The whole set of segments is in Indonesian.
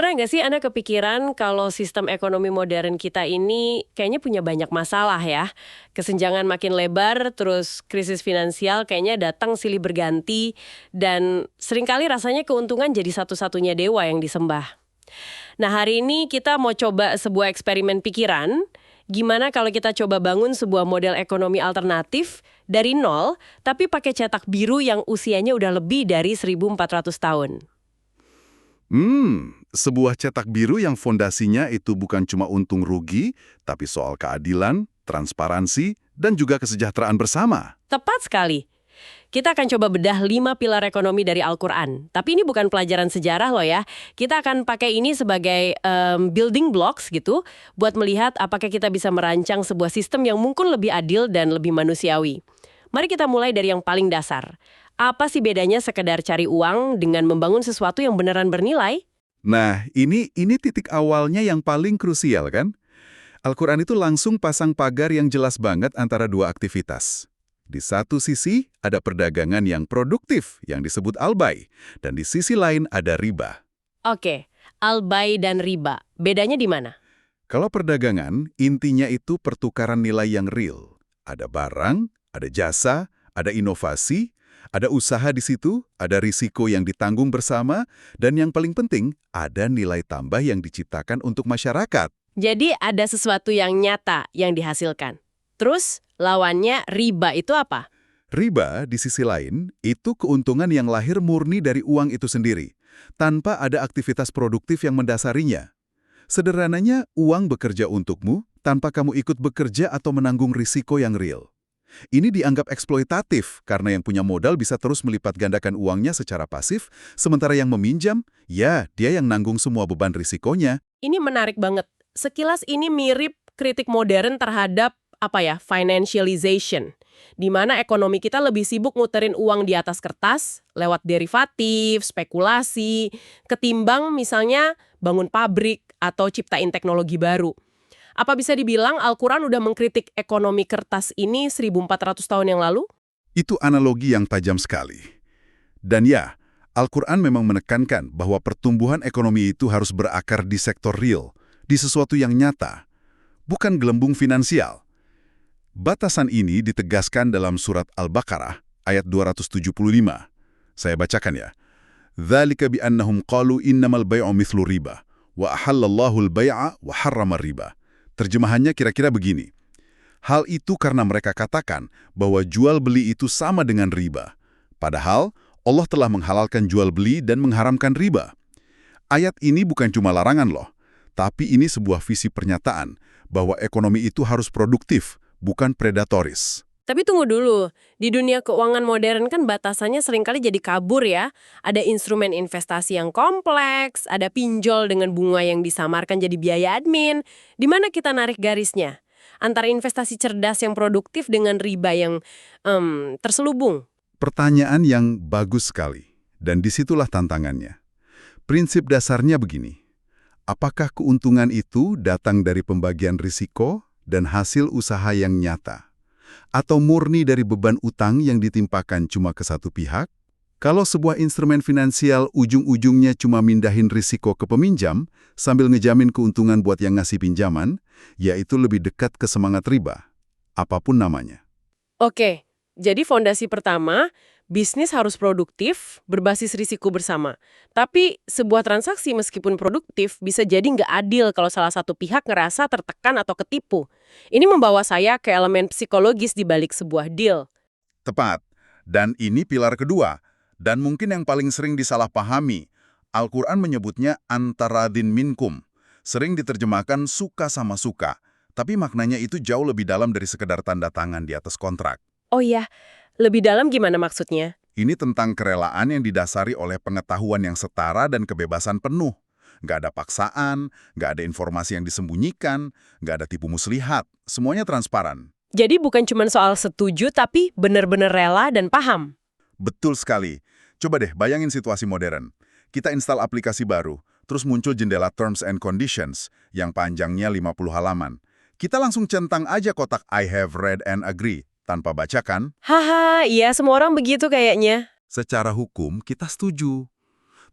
Pernah nggak sih Anda kepikiran kalau sistem ekonomi modern kita ini kayaknya punya banyak masalah ya? Kesenjangan makin lebar, terus krisis finansial kayaknya datang silih berganti, dan seringkali rasanya keuntungan jadi satu-satunya dewa yang disembah. Nah, hari ini kita mau coba sebuah eksperimen pikiran. Gimana kalau kita coba bangun sebuah model ekonomi alternatif dari nol, tapi pakai cetak biru yang usianya udah lebih dari 1.400 tahun. Sebuah cetak biru yang fondasinya itu bukan cuma untung rugi, tapi soal keadilan, transparansi, dan juga kesejahteraan bersama. Tepat sekali. Kita akan coba bedah 5 pilar ekonomi dari Al-Quran. Tapi ini bukan pelajaran sejarah loh ya. Kita akan pakai ini sebagai building blocks gitu, buat melihat apakah kita bisa merancang sebuah sistem yang mungkin lebih adil dan lebih manusiawi. Mari kita mulai dari yang paling dasar. Apa sih bedanya sekedar cari uang dengan membangun sesuatu yang beneran bernilai? Nah, ini titik awalnya yang paling krusial kan? Al-Quran itu langsung pasang pagar yang jelas banget antara dua aktivitas. Di satu sisi ada perdagangan yang produktif yang disebut al-bay, dan di sisi lain ada riba. Oke, al-bay dan riba. Bedanya di mana? Kalau perdagangan, intinya itu pertukaran nilai yang real. Ada barang, ada jasa, ada inovasi, ada usaha di situ, ada risiko yang ditanggung bersama, dan yang paling penting, ada nilai tambah yang diciptakan untuk masyarakat. Jadi ada sesuatu yang nyata yang dihasilkan. Terus, lawannya riba itu apa? Riba, di sisi lain, itu keuntungan yang lahir murni dari uang itu sendiri, tanpa ada aktivitas produktif yang mendasarinya. Sederhananya, uang bekerja untukmu tanpa kamu ikut bekerja atau menanggung risiko yang real. Ini dianggap eksploitatif karena yang punya modal bisa terus melipat gandakan uangnya secara pasif, sementara yang meminjam, ya dia yang nanggung semua beban risikonya. Ini menarik banget. Sekilas ini mirip kritik modern terhadap financialization, di mana ekonomi kita lebih sibuk muterin uang di atas kertas, lewat derivatif, spekulasi, ketimbang misalnya bangun pabrik atau ciptain teknologi baru. Apa bisa dibilang Al-Quran udah mengkritik ekonomi kertas ini 1.400 tahun yang lalu? Itu analogi yang tajam sekali. Dan ya, Al-Quran memang menekankan bahwa pertumbuhan ekonomi itu harus berakar di sektor real, di sesuatu yang nyata, bukan gelembung finansial. Batasan ini ditegaskan dalam surat Al-Baqarah ayat 275. Saya bacakan ya. "Dzalika bi annahum qalu innamal bai'u mithlu riba, wa ahallallahu al-bai'a wa harrama riba." Terjemahannya kira-kira begini. Hal itu karena mereka katakan bahwa jual beli itu sama dengan riba. Padahal Allah telah menghalalkan jual beli dan mengharamkan riba. Ayat ini bukan cuma larangan loh, tapi ini sebuah visi pernyataan bahwa ekonomi itu harus produktif, bukan predatoris. Tapi tunggu dulu, di dunia keuangan modern kan batasannya seringkali jadi kabur ya. Ada instrumen investasi yang kompleks, ada pinjol dengan bunga yang disamarkan jadi biaya admin. Di mana kita narik garisnya? Antara investasi cerdas yang produktif dengan riba yang terselubung. Pertanyaan yang bagus sekali, dan disitulah tantangannya. Prinsip dasarnya begini, apakah keuntungan itu datang dari pembagian risiko dan hasil usaha yang nyata? Atau murni dari beban utang yang ditimpakan cuma ke satu pihak? Kalau sebuah instrumen finansial ujung-ujungnya cuma mindahin risiko ke peminjam sambil ngejamin keuntungan buat yang ngasih pinjaman, yaitu lebih dekat ke semangat riba, apapun namanya. Oke, jadi fondasi pertama, bisnis harus produktif, berbasis risiko bersama. Tapi sebuah transaksi meskipun produktif bisa jadi nggak adil kalau salah satu pihak ngerasa tertekan atau ketipu. Ini membawa saya ke elemen psikologis di balik sebuah deal. Tepat. Dan ini pilar kedua. Dan mungkin yang paling sering disalahpahami. Al-Quran menyebutnya antaradin minkum. Sering diterjemahkan suka sama suka. Tapi maknanya itu jauh lebih dalam dari sekedar tanda tangan di atas kontrak. Oh iya, lebih dalam gimana maksudnya? Ini tentang kerelaan yang didasari oleh pengetahuan yang setara dan kebebasan penuh. Nggak ada paksaan, nggak ada informasi yang disembunyikan, nggak ada tipu muslihat. Semuanya transparan. Jadi bukan cuma soal setuju, tapi benar-benar rela dan paham. Betul sekali. Coba deh bayangin situasi modern. Kita install aplikasi baru, terus muncul jendela Terms and Conditions yang panjangnya 50 halaman. Kita langsung centang aja kotak I have read and agree, tanpa bacakan. Haha, iya semua orang begitu kayaknya. Secara hukum kita setuju.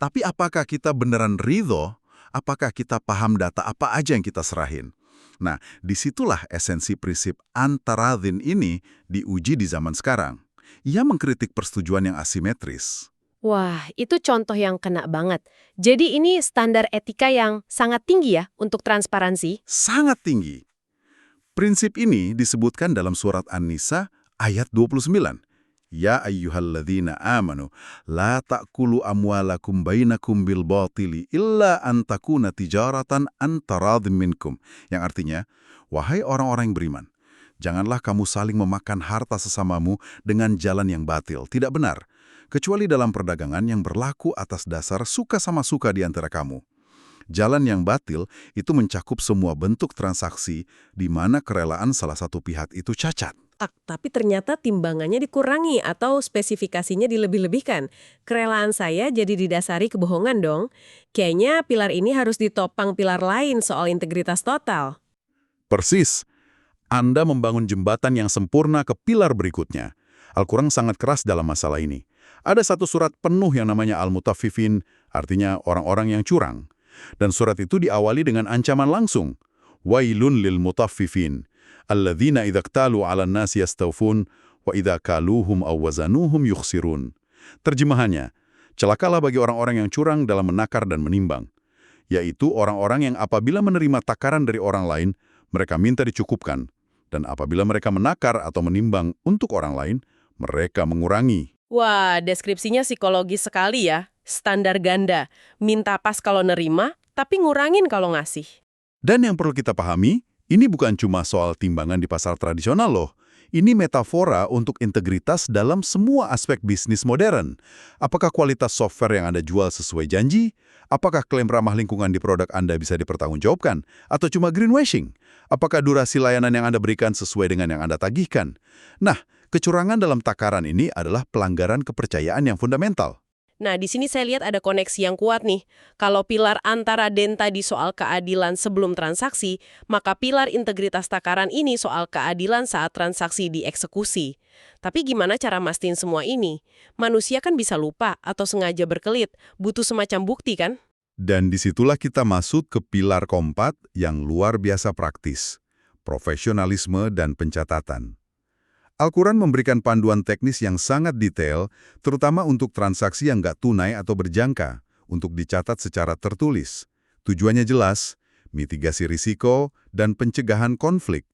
Tapi apakah kita beneran ridho Apakah kita paham data apa aja yang kita serahin? Nah, disitulah esensi prinsip antaradhin ini diuji di zaman sekarang. Ia mengkritik persetujuan yang asimetris. Wah, itu contoh yang kena banget. Jadi ini standar etika yang sangat tinggi ya untuk transparansi. Sangat tinggi. Prinsip ini disebutkan dalam surat An-Nisa ayat 29. Ya ayyuhalladzina amanu, la ta'kulu amwalakum bainakum bil batili illa an takuna tijaratan an taradhim minkum. Yang artinya, wahai orang-orang yang beriman, janganlah kamu saling memakan harta sesamamu dengan jalan yang batil, tidak benar, kecuali dalam perdagangan yang berlaku atas dasar suka sama suka di antara kamu. Jalan yang batil itu mencakup semua bentuk transaksi di mana kerelaan salah satu pihak itu cacat. Tapi ternyata timbangannya dikurangi atau spesifikasinya dilebih-lebihkan. Kerelaan saya jadi didasari kebohongan dong. Kayaknya pilar ini harus ditopang pilar lain soal integritas total. Persis. Anda membangun jembatan yang sempurna ke pilar berikutnya. Al-Quran sangat keras dalam masalah ini. Ada satu surat penuh yang namanya Al-Mutaffifin, artinya orang-orang yang curang. Dan surat itu diawali dengan ancaman langsung. Wailun lil mutaffifin, alladzina idza iktalu 'alan nasi yastawfun wa idza kaluhum aw wazanuhum yukhsirun. Terjemahannya, celakalah bagi orang-orang yang curang dalam menakar dan menimbang, yaitu orang-orang yang apabila menerima takaran dari orang lain, mereka minta dicukupkan, dan apabila mereka menakar atau menimbang untuk orang lain, mereka mengurangi. Wah, deskripsinya psikologis sekali ya. Standar ganda, minta pas kalau nerima, tapi ngurangin kalau ngasih. Dan yang perlu kita pahami, ini bukan cuma soal timbangan di pasar tradisional loh. Ini metafora untuk integritas dalam semua aspek bisnis modern. Apakah kualitas software yang Anda jual sesuai janji? Apakah klaim ramah lingkungan di produk Anda bisa dipertanggungjawabkan? Atau cuma greenwashing? Apakah durasi layanan yang Anda berikan sesuai dengan yang Anda tagihkan? Nah, kecurangan dalam takaran ini adalah pelanggaran kepercayaan yang fundamental. Nah, di sini saya lihat ada koneksi yang kuat nih. Kalau pilar antara Den tadi soal keadilan sebelum transaksi, maka pilar integritas takaran ini soal keadilan saat transaksi dieksekusi. Tapi gimana cara mastiin semua ini? Manusia kan bisa lupa atau sengaja berkelit, butuh semacam bukti kan? Dan disitulah kita masuk ke pilar keempat yang luar biasa praktis, profesionalisme dan pencatatan. Al-Quran memberikan panduan teknis yang sangat detail, terutama untuk transaksi yang nggak tunai atau berjangka, untuk dicatat secara tertulis. Tujuannya jelas, mitigasi risiko, dan pencegahan konflik.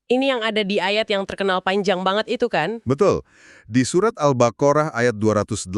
Ini yang ada di ayat yang terkenal panjang banget itu kan? Betul. Di surat Al-Baqarah ayat 282,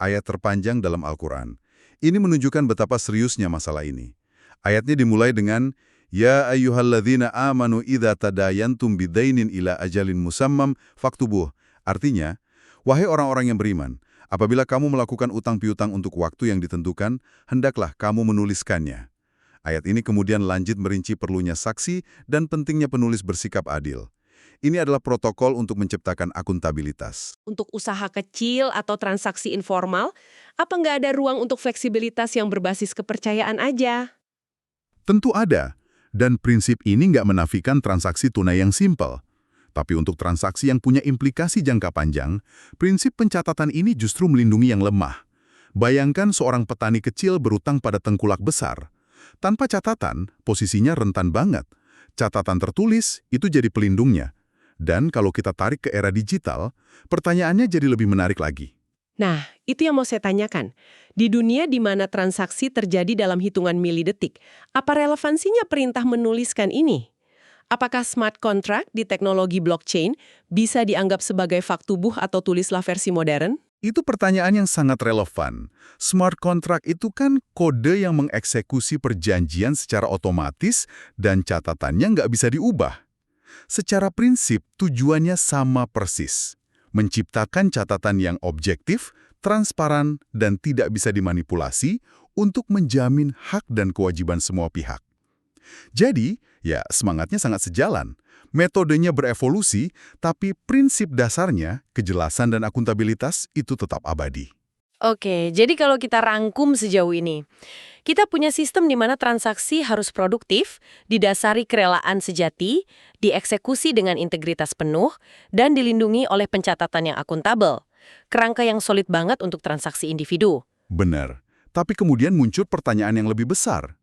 ayat terpanjang dalam Al-Quran. Ini menunjukkan betapa seriusnya masalah ini. Ayatnya dimulai dengan, Ya ayyuhalladzina amanu idza tadayantum bidainin ila ajalin musammam faktubuh. Artinya, wahai orang-orang yang beriman, apabila kamu melakukan utang piutang untuk waktu yang ditentukan, hendaklah kamu menuliskannya. Ayat ini kemudian lanjut merinci perlunya saksi dan pentingnya penulis bersikap adil. Ini adalah protokol untuk menciptakan akuntabilitas. Untuk usaha kecil atau transaksi informal, apa nggak ada ruang untuk fleksibilitas yang berbasis kepercayaan aja? Tentu ada. Dan prinsip ini nggak menafikan transaksi tunai yang simpel. Tapi untuk transaksi yang punya implikasi jangka panjang, prinsip pencatatan ini justru melindungi yang lemah. Bayangkan seorang petani kecil berutang pada tengkulak besar. Tanpa catatan, posisinya rentan banget. Catatan tertulis itu jadi pelindungnya. Dan kalau kita tarik ke era digital, pertanyaannya jadi lebih menarik lagi. Nah, itu yang mau saya tanyakan. Di dunia di mana transaksi terjadi dalam hitungan milidetik, apa relevansinya perintah menuliskan ini? Apakah smart contract di teknologi blockchain bisa dianggap sebagai faktubuh atau tulislah versi modern? Itu pertanyaan yang sangat relevan. Smart contract itu kan kode yang mengeksekusi perjanjian secara otomatis dan catatannya nggak bisa diubah. Secara prinsip, tujuannya sama persis. Menciptakan catatan yang objektif, transparan, dan tidak bisa dimanipulasi untuk menjamin hak dan kewajiban semua pihak. Jadi, ya semangatnya sangat sejalan. Metodenya berevolusi, tapi prinsip dasarnya, kejelasan dan akuntabilitas itu tetap abadi. Oke, jadi kalau kita rangkum sejauh ini, kita punya sistem di mana transaksi harus produktif, didasari kerelaan sejati, dieksekusi dengan integritas penuh, dan dilindungi oleh pencatatan yang akuntabel. Kerangka yang solid banget untuk transaksi individu. Benar. Tapi kemudian muncul pertanyaan yang lebih besar.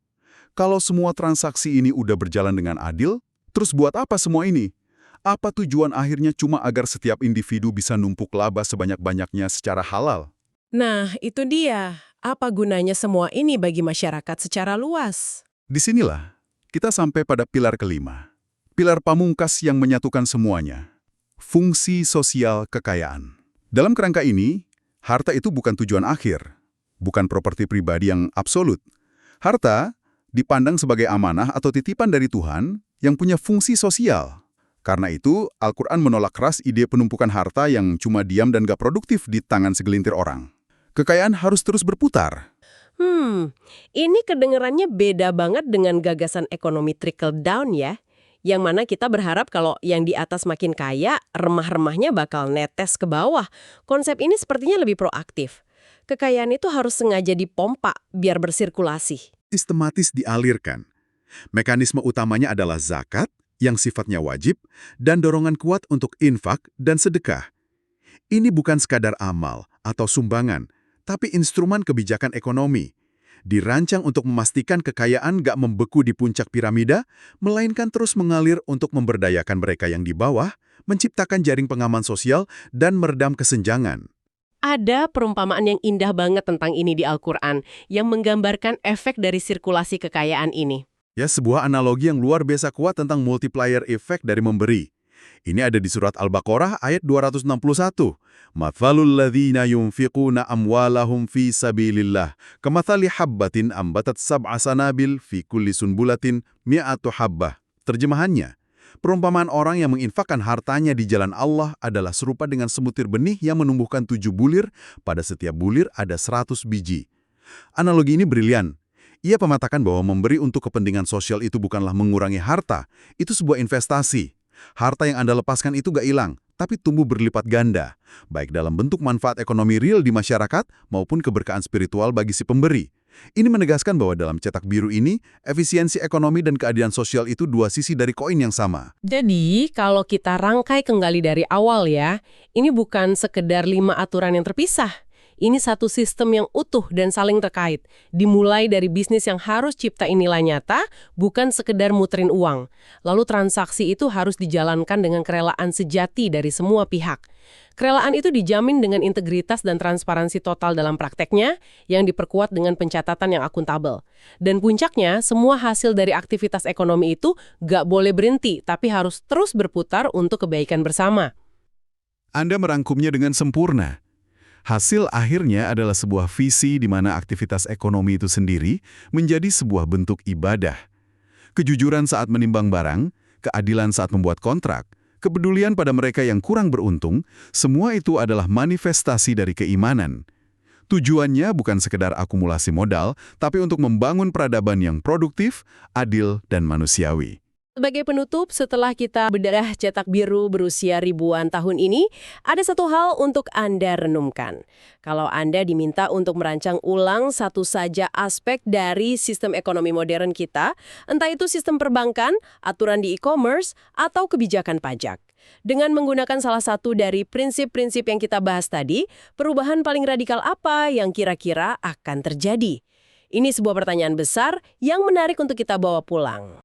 Kalau semua transaksi ini udah berjalan dengan adil, terus buat apa semua ini? Apa tujuan akhirnya cuma agar setiap individu bisa numpuk laba sebanyak-banyaknya secara halal? Nah, itu dia. Apa gunanya semua ini bagi masyarakat secara luas? Disinilah kita sampai pada pilar kelima. Pilar pamungkas yang menyatukan semuanya. Fungsi sosial kekayaan. Dalam kerangka ini, harta itu bukan tujuan akhir, bukan properti pribadi yang absolut. Harta dipandang sebagai amanah atau titipan dari Tuhan yang punya fungsi sosial. Karena itu, Al-Quran menolak keras ide penumpukan harta yang cuma diam dan gak produktif di tangan segelintir orang. Kekayaan harus terus berputar. Ini kedengarannya beda banget dengan gagasan ekonomi trickle down ya. Yang mana kita berharap kalau yang di atas makin kaya, remah-remahnya bakal netes ke bawah. Konsep ini sepertinya lebih proaktif. Kekayaan itu harus sengaja dipompa biar bersirkulasi. Sistematis dialirkan. Mekanisme utamanya adalah zakat, yang sifatnya wajib, dan dorongan kuat untuk infak dan sedekah. Ini bukan sekadar amal atau sumbangan, tapi instrumen kebijakan ekonomi. Dirancang untuk memastikan kekayaan gak membeku di puncak piramida, melainkan terus mengalir untuk memberdayakan mereka yang di bawah, menciptakan jaring pengaman sosial, dan meredam kesenjangan. Ada perumpamaan yang indah banget tentang ini di Al-Quran yang menggambarkan efek dari sirkulasi kekayaan ini. Ya, sebuah analogi yang luar biasa kuat tentang multiplier effect dari memberi. Ini ada di surat Al-Baqarah ayat 261. Mathalul ladzina yunfiquna amwalahum fi sabilillah kamathali habbatin ambatat sab'a sanabil fi kulli sunbulatin mi'atu habbah. Terjemahannya, perumpamaan orang yang menginfakkan hartanya di jalan Allah adalah serupa dengan sebutir benih yang menumbuhkan 7 bulir, pada setiap bulir ada 100 biji. Analogi ini brilian. Ia mematakan bahwa memberi untuk kepentingan sosial itu bukanlah mengurangi harta, itu sebuah investasi. Harta yang Anda lepaskan itu gak hilang, tapi tumbuh berlipat ganda, baik dalam bentuk manfaat ekonomi real di masyarakat maupun keberkahan spiritual bagi si pemberi. Ini menegaskan bahwa dalam cetak biru ini, efisiensi ekonomi dan keadilan sosial itu dua sisi dari koin yang sama. Jadi, kalau kita rangkai kembali dari awal ya, ini bukan sekedar 5 aturan yang terpisah. Ini satu sistem yang utuh dan saling terkait. Dimulai dari bisnis yang harus ciptain nilai nyata, bukan sekedar muterin uang. Lalu transaksi itu harus dijalankan dengan kerelaan sejati dari semua pihak. Kerelaan itu dijamin dengan integritas dan transparansi total dalam prakteknya, yang diperkuat dengan pencatatan yang akuntabel. Dan puncaknya, semua hasil dari aktivitas ekonomi itu nggak boleh berhenti, tapi harus terus berputar untuk kebaikan bersama. Anda merangkumnya dengan sempurna. Hasil akhirnya adalah sebuah visi di mana aktivitas ekonomi itu sendiri menjadi sebuah bentuk ibadah. Kejujuran saat menimbang barang, keadilan saat membuat kontrak, kepedulian pada mereka yang kurang beruntung, semua itu adalah manifestasi dari keimanan. Tujuannya bukan sekedar akumulasi modal, tapi untuk membangun peradaban yang produktif, adil, dan manusiawi. Sebagai penutup, setelah kita bedah cetak biru berusia ribuan tahun ini, ada satu hal untuk Anda renungkan. Kalau Anda diminta untuk merancang ulang satu saja aspek dari sistem ekonomi modern kita, entah itu sistem perbankan, aturan di e-commerce, atau kebijakan pajak. Dengan menggunakan salah satu dari prinsip-prinsip yang kita bahas tadi, perubahan paling radikal apa yang kira-kira akan terjadi? Ini sebuah pertanyaan besar yang menarik untuk kita bawa pulang.